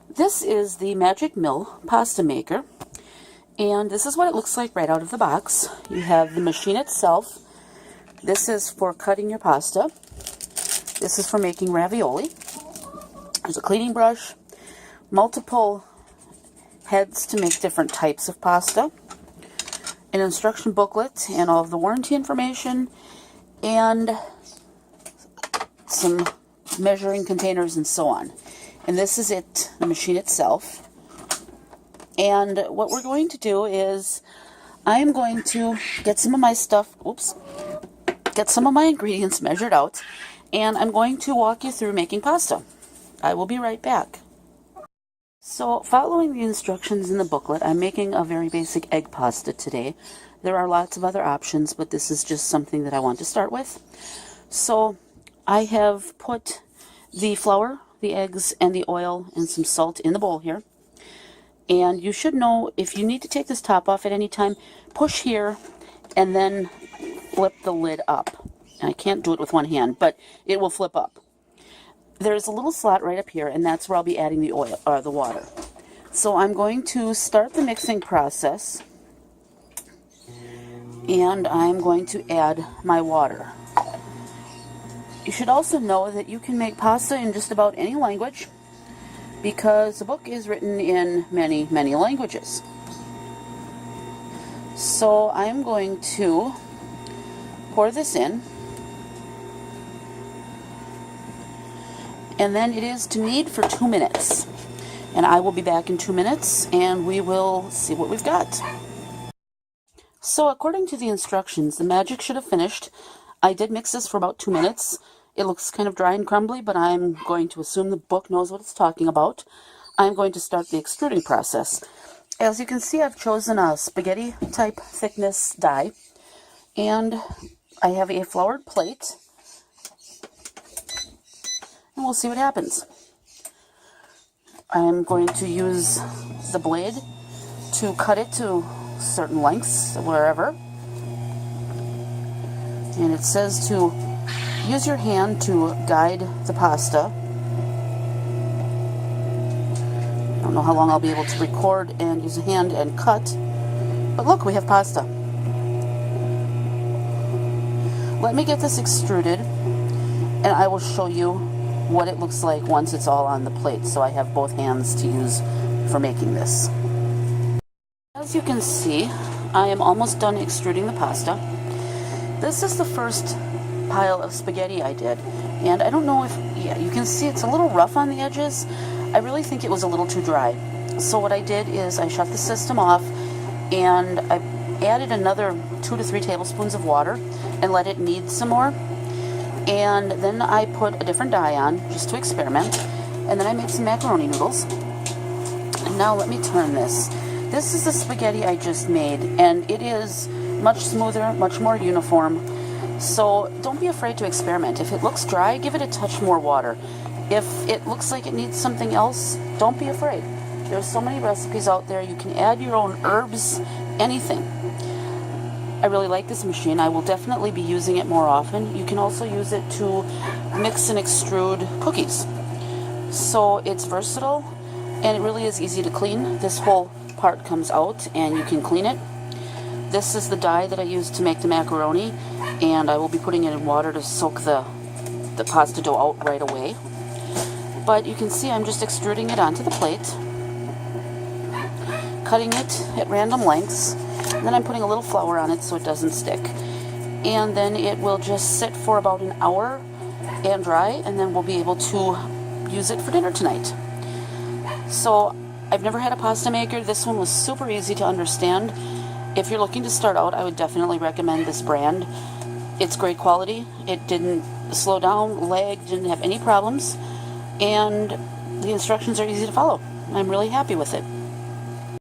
This is the Magic Mill pasta maker, and this is what it looks like right out of the box. You have the machine itself. This is for cutting your pasta. This is for making ravioli. There's a cleaning brush, multiple heads to make different types of pasta, an instruction booklet and all of the warranty information, and some measuring containers and so on. And this is it, the machine itself. And what we're going to do is I am going to get some of my stuff, get some of my ingredients measured out, and I'm going to walk you through making pasta. I will be right back. So, following the instructions in the booklet, I'm making a very basic egg pasta today. There are lots of other options, but this is just something that I want to start with. So, I have put the flour, the eggs, and the oil and some salt in the bowl here. And you should know, if you need to take this top off at any time, push here and then flip the lid up. And I can't do it with one hand, but it will flip up. There's a little slot right up here, and that's where I'll be adding the oil or the water. So I'm going to start the mixing process, and I'm going to add my water. You should also know that you can make pasta in just about any language, because the book is written in many, many languages. So I'm going to pour this in, and then it is to knead for 2 minutes. And I will be back in 2 minutes, and we will see what we've got. So according to the instructions, the magic should have finished. I did mix this for about 2 minutes. It looks kind of dry and crumbly, but I'm going to assume the book knows what it's talking about. I'm going to start the extruding process. As you can see, I've chosen a spaghetti type thickness die, and I have a floured plate, and we'll see what happens. I'm going to use the blade to cut it to certain lengths, wherever. And it says to use your hand to guide the pasta. I don't know how long I'll be able to record and use a hand and cut, but look, we have pasta. Let me get this extruded, and I will show you what it looks like once it's all on the plate, so I have both hands to use for making this. As you can see, I am almost done extruding the pasta. This is the first pile of spaghetti I did, and I don't know if, you can see it's a little rough on the edges. I really think it was a little too dry. So what I did is I shut the system off, and I added another 2 to 3 tablespoons of water and let it knead some more. And then I put a different dye on just to experiment, and then I made some macaroni noodles. And now let me turn this. This is the spaghetti I just made, and it is much smoother, much more uniform. So don't be afraid to experiment. If it looks dry, give it a touch more water. If it looks like it needs something else, don't be afraid. There's so many recipes out there. You can add your own herbs, anything. I really like this machine. I will definitely be using it more often. You can also use it to mix and extrude cookies. So it's versatile, and it really is easy to clean. This whole part comes out, and you can clean it. This is the dye that I used to make the macaroni, and I will be putting it in water to soak the pasta dough out right away. But you can see I'm just extruding it onto the plate, cutting it at random lengths, and then I'm putting a little flour on it so it doesn't stick. And then it will just sit for about an hour and dry, and then we'll be able to use it for dinner tonight. So I've never had a pasta maker. This one was super easy to understand. If you're looking to start out, I would definitely recommend this brand. It's great quality. It didn't slow down, lag, didn't have any problems, and the instructions are easy to follow. I'm really happy with it.